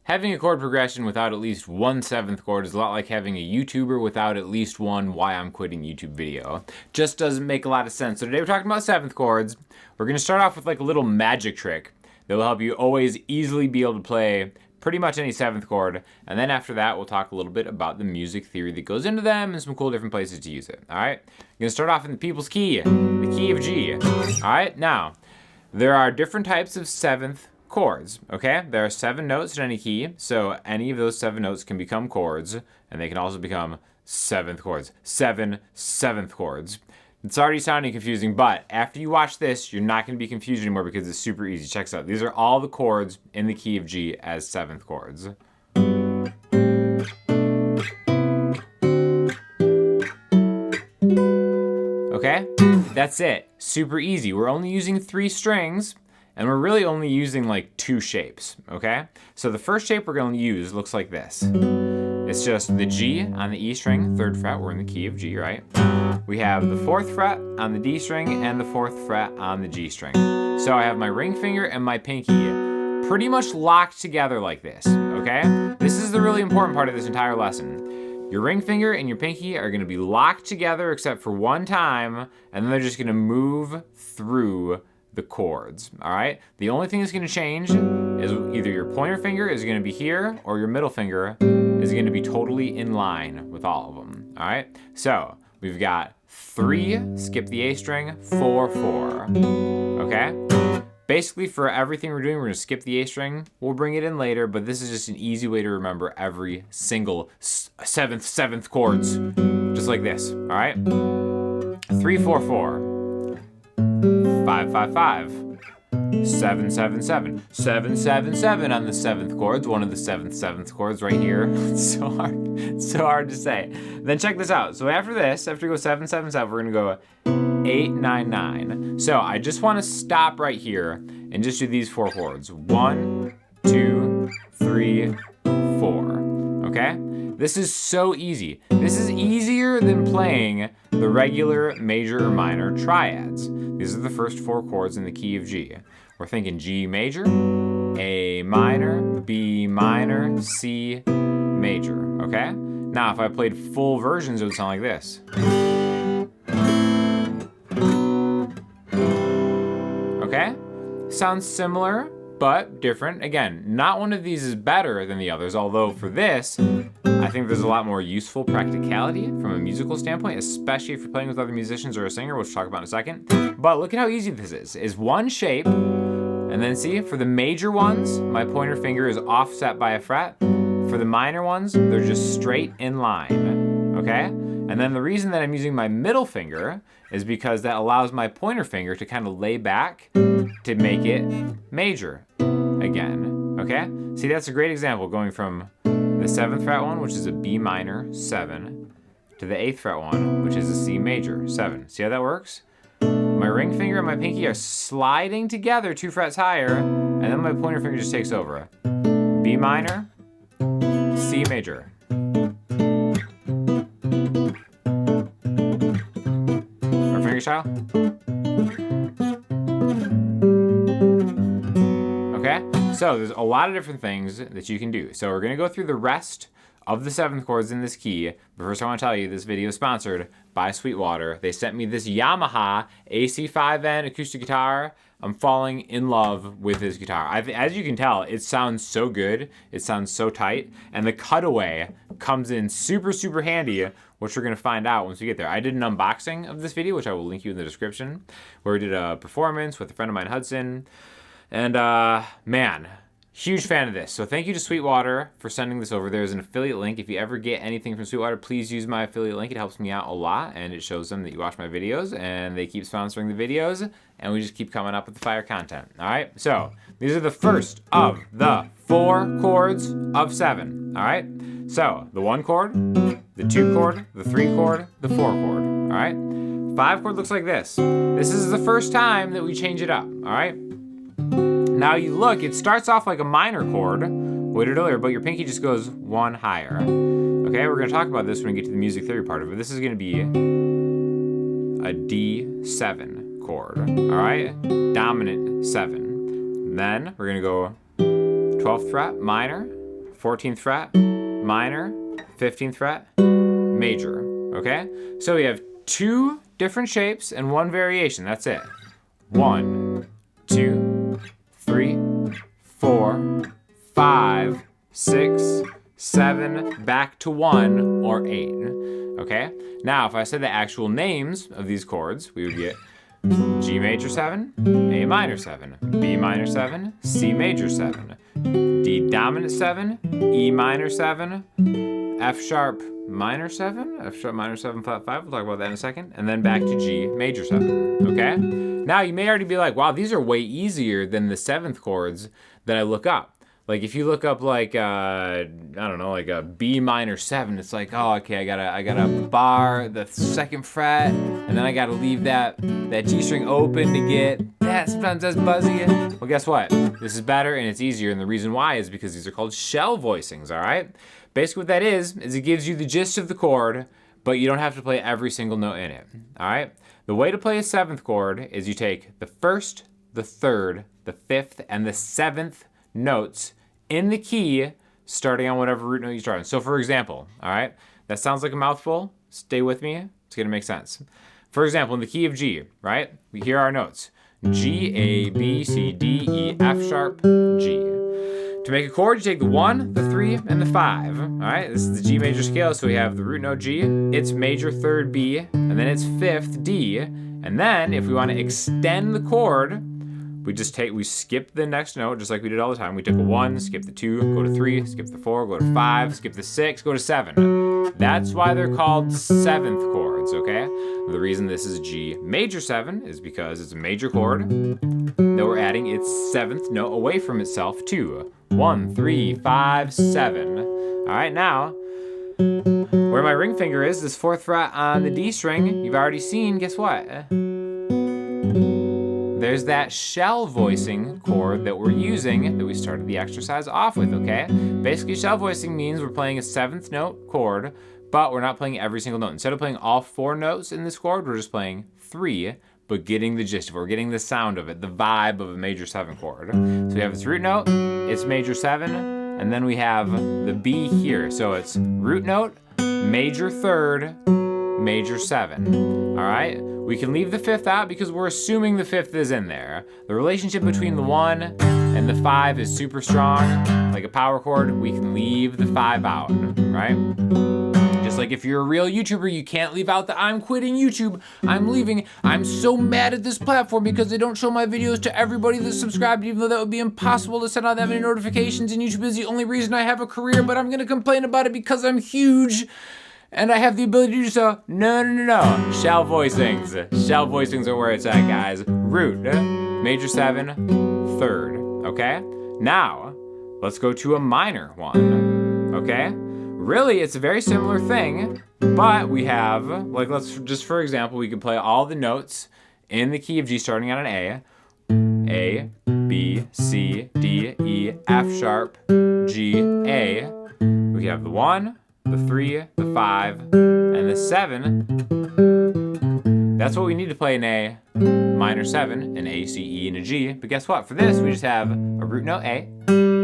Having a chord progression without at least one seventh chord is a lot like having a YouTuber without at least one why I'm quitting YouTube video. Just doesn't make a lot of sense. So today we're talking about seventh chords. We're going to start off with like a little magic trick that will help you always easily be able to play pretty much any seventh chord. And then after that, we'll talk a little bit about the music theory that goes into them and some cool different places to use it. All right? We're going to start off in the people's key, the key of G. All right? Now, there are different types of seventh chords, okay? There are 7 notes in any key, so any of those 7 notes can become chords, and they can also become seventh chords. 7 seventh chords. It's already sounding confusing, but after you watch this, you're not going to be confused anymore because it's super easy. Check this out. These are all the chords in the key of G as seventh chords. Okay? That's it. Super easy. We're only using 3 strings, and we're really only using like 2 shapes, okay? So the first shape we're going to use looks like this. It's just the G on the E string, 3rd fret. We're in the key of G, right? We have the 4th fret on the D string and the 4th fret on the G string. So I have my ring finger and my pinky pretty much locked together like this, okay? This is the really important part of this entire lesson. Your ring finger and your pinky are going to be locked together except for one time, and then they're just going to move through the chords, all right? The only thing that's going to change is either your pointer finger is going to be here or your middle finger is going to be totally in line with all of them, all right? So we've got 3, skip the A string, 4, 4, okay? Basically, for everything we're doing, we're going to skip the A string. We'll bring it in later, but this is just an easy way to remember every single seventh chords, just like this, all right? 3, 4, 4. 5, 5, 5, 7, 7, 7, 7, 7, 7 on the 7th chords, one of the 7th chords right here. It's so hard to say. Then check this out. So after this, after we go 7, 7, 7, we're gonna go 8, 9, 9. So I just wanna stop right here and just do these 4 chords. 1, 2, 3, 4, okay? This is so easy. This is easier than playing the regular major or minor triads. These are the first 4 chords in the key of G. We're thinking G major, A minor, B minor, C major, okay? Now, if I played full versions, it would sound like this. Okay? Sounds similar, but different. Again, not one of these is better than the others, although for this, I think there's a lot more useful practicality from a musical standpoint, especially if you're playing with other musicians or a singer, which we'll talk about in a second. But look at how easy this is one shape, and then see, for the major ones, my pointer finger is offset by a fret. For the minor ones, they're just straight in line, okay? And then the reason that I'm using my middle finger is because that allows my pointer finger to kind of lay back to make it major again, okay? See, that's a great example going from the 7th fret one, which is a B minor, 7, to the 8th fret one, which is a C major, 7. See how that works? My ring finger and my pinky are sliding together 2 frets higher, and then my pointer finger just takes over. B minor, C major. Or finger style. Okay? So there's a lot of different things that you can do. So we're going to go through the rest of the 7th chords in this key. But first I want to tell you this video is sponsored by Sweetwater. They sent me this Yamaha AC5N acoustic guitar. I'm falling in love with this guitar. As you can tell, it sounds so good. It sounds so tight. And the cutaway comes in super, super handy, which we're going to find out once we get there. I did an unboxing of this video, which I will link you in the description, where we did a performance with a friend of mine, Hudson. And man, huge fan of this. So thank you to Sweetwater for sending this over. There's an affiliate link. If you ever get anything from Sweetwater, please use my affiliate link. It helps me out a lot, and it shows them that you watch my videos, and they keep sponsoring the videos, and we just keep coming up with the fire content. All right? So these are the first of the 4 chords of 7. All right? So the 1 chord, the 2 chord, the 3 chord, the 4 chord. All right? 5 chord looks like this. This is the first time that we change it up. All right? Now you look, it starts off like a minor chord, we did earlier, but your pinky just goes 1 higher. Okay, we're going to talk about this when we get to the music theory part of it. This is going to be a D7 chord, all right? Dominant 7. Then we're going to go 12th fret, minor, 14th fret, minor, 15th fret, major, okay? So we have 2 different shapes and 1 variation, that's it. 1, 2, 3, 4, 5, 6, 7, back to 1, or 8, okay? Now, if I said the actual names of these chords, we would get G major 7, A minor 7, B minor 7, C major 7, D dominant 7, E minor 7, F sharp minor 7, F sharp minor 7, flat 5, we'll talk about that in a second, and then back to G major 7, okay? Now, you may already be like, wow, these are way easier than the 7th chords that I look up. Like if you look up like I don't know, like a B minor 7, it's like, oh, okay, I gotta bar the 2nd fret, and then I gotta leave that G string open to get that. Sometimes that's buzzy. Well, guess what? This is better and it's easier, and the reason why is because these are called shell voicings. All right. Basically, what that is it gives you the gist of the chord, but you don't have to play every single note in it. All right. The way to play a 7th chord is you take the 1st, the 3rd, the 5th, and the 7th notes in the key, starting on whatever root note you start on. So for example, all right, that sounds like a mouthful. Stay with me. It's gonna make sense. For example, in the key of G, right, we hear our notes. G, A, B, C, D, E, F sharp, G. To make a chord, you take the 1, the 3, and the 5. All right, this is the G major scale, so we have the root note G, its major 3rd B, and then its 5th D. And then if we want to extend the chord, we skip the next note just like we did all the time. We took a 1, skip the 2, go to 3, skip the 4, go to 5, skip the 6, go to 7. That's why they're called 7th chords, okay? The reason this is G major 7 is because it's a major chord that we're adding its 7th note away from itself to 1, 3, 5, 7. All right, now, where my ring finger is, this 4th fret on the D string, you've already seen, guess what? There's that shell voicing chord that we're using that we started the exercise off with, okay? Basically, shell voicing means we're playing a 7th note chord, but we're not playing every single note. Instead of playing all 4 notes in this chord, we're just playing 3, but getting the gist of it. We're getting the sound of it, the vibe of a major 7 chord. So we have this root note, it's major 7, and then we have the B here. So it's root note, major 3rd, major 7, all right? We can leave the 5th out because we're assuming the 5th is in there. The relationship between the 1 and the 5 is super strong. Like a power chord, we can leave the 5 out, right? Just like if you're a real YouTuber, you can't leave out the I'm quitting YouTube, I'm leaving, I'm so mad at this platform because they don't show my videos to everybody that's subscribed, even though that would be impossible to send out that many notifications, and YouTube is the only reason I have a career, but I'm gonna complain about it because I'm huge. And I have the ability to do so. No. Shell voicings. Shell voicings are where it's at, guys. Root, major 7, 3rd, okay? Now, let's go to a minor one, okay? Really, it's a very similar thing, but we have, like, let's just, for example, we could play all the notes in the key of G starting on an A, B, C, D, E, F sharp, G, A. We have the 1, the 3, the 5, and the 7. That's what we need to play in A minor 7, an A, C, E, and a G. But guess what? For this, we just have a root note A.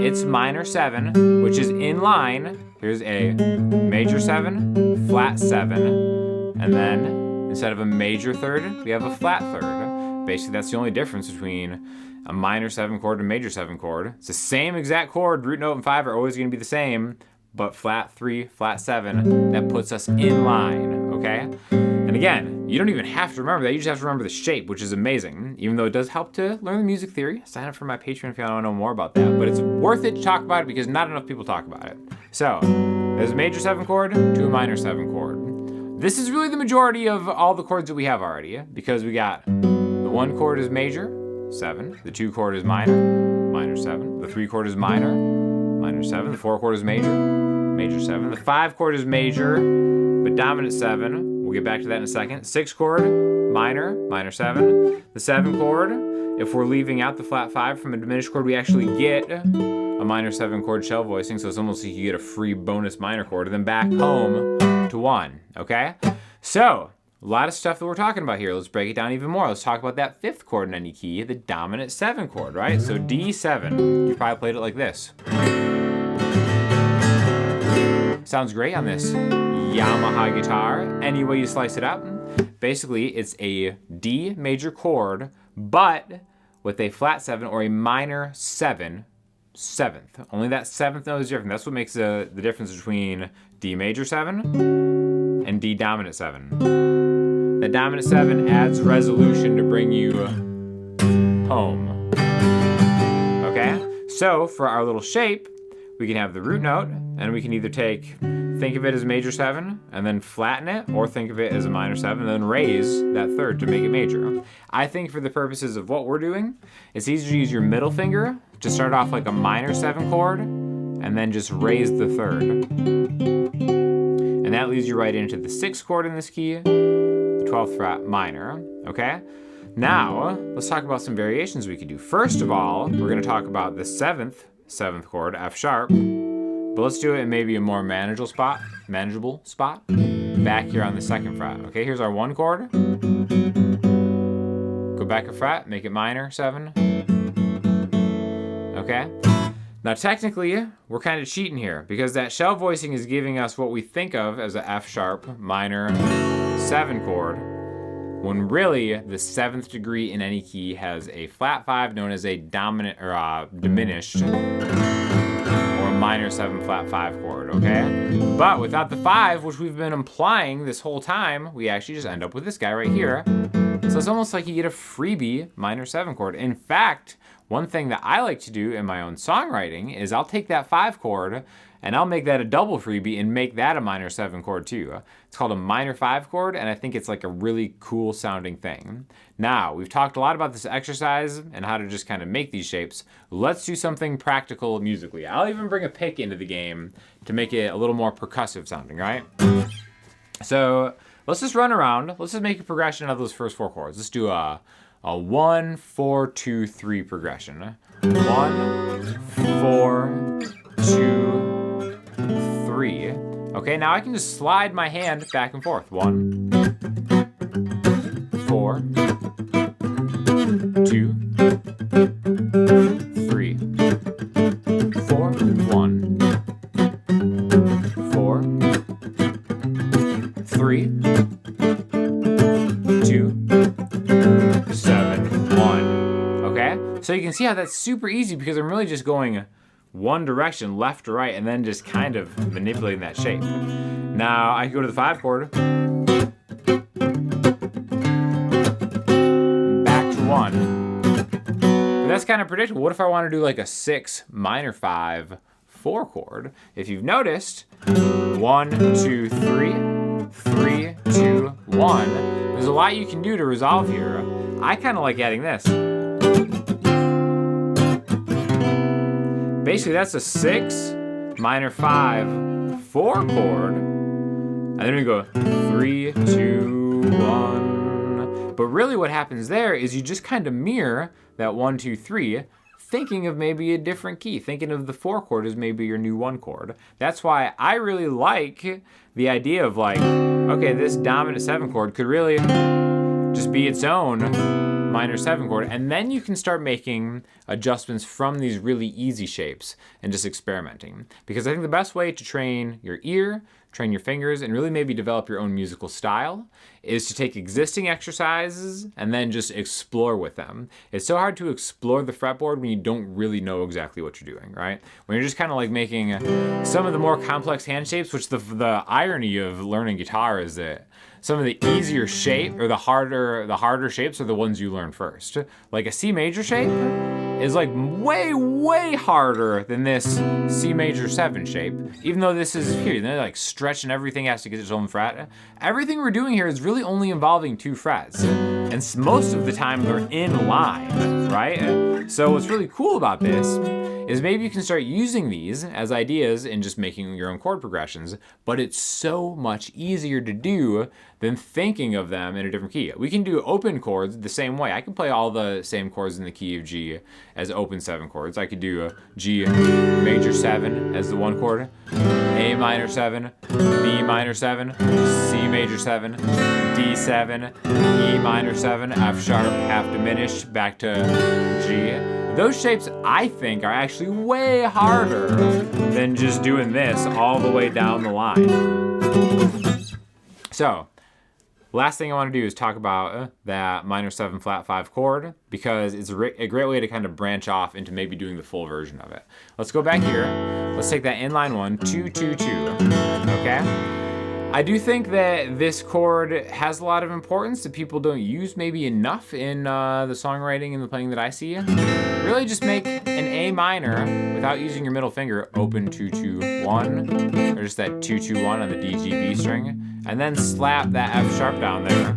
It's minor 7, which is in line. Here's a major 7, flat 7, and then instead of a major 3rd, we have a flat 3rd. Basically, that's the only difference between a minor 7 chord and a major 7 chord. It's the same exact chord. Root note and 5 are always going to be the same, but flat 3, flat 7, that puts us in line, okay? And again, you don't even have to remember that. You just have to remember the shape, which is amazing, even though it does help to learn the music theory. Sign up for my Patreon if you want to know more about that. But it's worth it to talk about it because not enough people talk about it. So, there's a major 7 chord to a minor 7 chord. This is really the majority of all the chords that we have already, because we got the 1 chord is major, 7. The 2 chord is minor, minor 7. The 3 chord is minor, minor 7. The 4 chord is major, major 7. The 5 chord is major, but dominant 7. We'll get back to that in a second. 6 chord, minor, minor 7. The 7 chord, if we're leaving out the flat 5 from a diminished chord, we actually get a minor 7 chord shell voicing, so it's almost like you get a free bonus minor chord, and then back home to 1, okay? So, a lot of stuff that we're talking about here. Let's break it down even more. Let's talk about that 5th chord in any key, the dominant 7 chord, right? So D7, you probably played it like this. Sounds great on this Yamaha guitar. Any way you slice it up. Basically, it's a D major chord, but with a flat 7 or a minor 7, 7th. Only that 7th note is different. That's what makes the difference between D major 7 and D dominant 7. The dominant 7 adds resolution to bring you home. Okay? So, for our little shape, we can have the root note, and we can either think of it as major 7 and then flatten it, or think of it as a minor 7 and then raise that third to make it major. I think for the purposes of what we're doing, it's easier to use your middle finger to start off like a minor 7 chord and then just raise the third. And that leads you right into the 6th chord in this key, the 12th fret minor, okay? Now, let's talk about some variations we could do. First of all, we're gonna talk about the 7th chord, F sharp, but let's do it in maybe a more manageable spot, back here on the 2nd fret. Okay, here's our 1 chord. Go back a fret, make it minor 7. Okay. Now technically, we're kind of cheating here because that shell voicing is giving us what we think of as a F sharp minor 7 chord, when really the 7th degree in any key has a flat 5 known as a dominant or diminished or minor 7 flat 5 chord, okay? But without the 5, which we've been implying this whole time, we actually just end up with this guy right here. So it's almost like you get a freebie minor 7 chord. In fact, one thing that I like to do in my own songwriting is I'll take that 5 chord and I'll make that a double freebie and make that a minor 7 chord too. It's called a minor 5 chord, and I think it's like a really cool sounding thing. Now, we've talked a lot about this exercise and how to just kind of make these shapes. Let's do something practical musically. I'll even bring a pick into the game to make it a little more percussive sounding, right? So let's just run around. Let's just make a progression of those first 4 chords. Let's do a 1, 4, 2, 3 progression. 1, 4, 2, 3. Okay, now I can just slide my hand back and forth. 1, 4, 2, 3, 4, 1, 4, 3, 2, 7, 1. Okay? So you can see how that's super easy because I'm really just going one direction, left to right, and then just kind of manipulating that shape. Now I can go to the 5 chord, back to 1. But that's kind of predictable. What if I want to do like a 6 minor 5 4 chord? If you've noticed, 1, 2, 3, 3, 2, 1. There's a lot you can do to resolve here. I kind of like adding this. Basically, that's a 6 minor 5 4 chord, and then we go 3, 2, 1. But really, what happens there is you just kind of mirror that 1, 2, 3, thinking of maybe a different key, thinking of the 4 chord as maybe your new 1 chord. That's why I really like the idea of like, okay, this dominant 7 chord could really just be its own minor 7 chord, and then you can start making adjustments from these really easy shapes and just experimenting. Because I think the best way to train your ear, train your fingers, and really maybe develop your own musical style is to take existing exercises and then just explore with them. It's so hard to explore the fretboard when you don't really know exactly what you're doing, right? When you're just kind of like making some of the more complex hand shapes, which the irony of learning guitar is that some of the easier shape or the harder shapes are the ones you learn first. Like a C major shape is like way harder than this C major 7 shape. Even though this is here, they're like stretch and everything has to get its own fret. Everything we're doing here is really only involving 2 frets. And most of the time they're in line, right? So what's really cool about this is maybe you can start using these as ideas in just making your own chord progressions, but it's so much easier to do than thinking of them in a different key. We can do open chords the same way. I can play all the same chords in the key of G as open 7 chords. I could do a G major 7 as the 1 chord, A minor 7, B minor 7, C major 7, D7, E minor 7, F sharp, half diminished, back to G. Those shapes, I think, are actually way harder than just doing this all the way down the line. So, last thing I want to do is talk about that minor 7 flat 5 chord, because it's a great way to kind of branch off into maybe doing the full version of it. Let's go back here. Let's take that inline 1, 2, 2, 2. Okay? I do think that this chord has a lot of importance that people don't use maybe enough in the songwriting and the playing that I see. Really just make an A minor without using your middle finger, open 2, 2, 1, or just that 2, 2, 1 on the D, G, B string, and then slap that F sharp down there.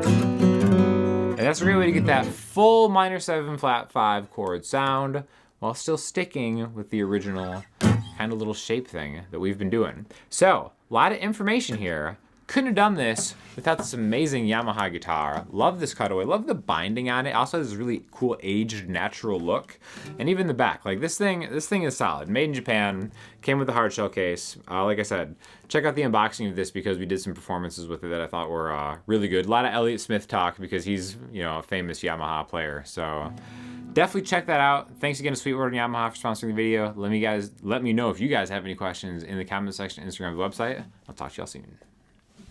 And that's a great way to get that full minor 7 flat 5 chord sound while still sticking with the original kind of little shape thing that we've been doing. So, a lot of information here. Couldn't have done this without this amazing Yamaha guitar. Love this cutaway, love the binding on it. Also has this really cool aged natural look. And even the back, like this thing is solid. Made in Japan, came with a hard shell case. Like I said, check out the unboxing of this because we did some performances with it that I thought were really good. A lot of Elliott Smith talk because he's, you know, a famous Yamaha player. So definitely check that out. Thanks again to Sweetwater and Yamaha for sponsoring the video. Let me know if you guys have any questions in the comment section, Instagram, the website. I'll talk to y'all soon.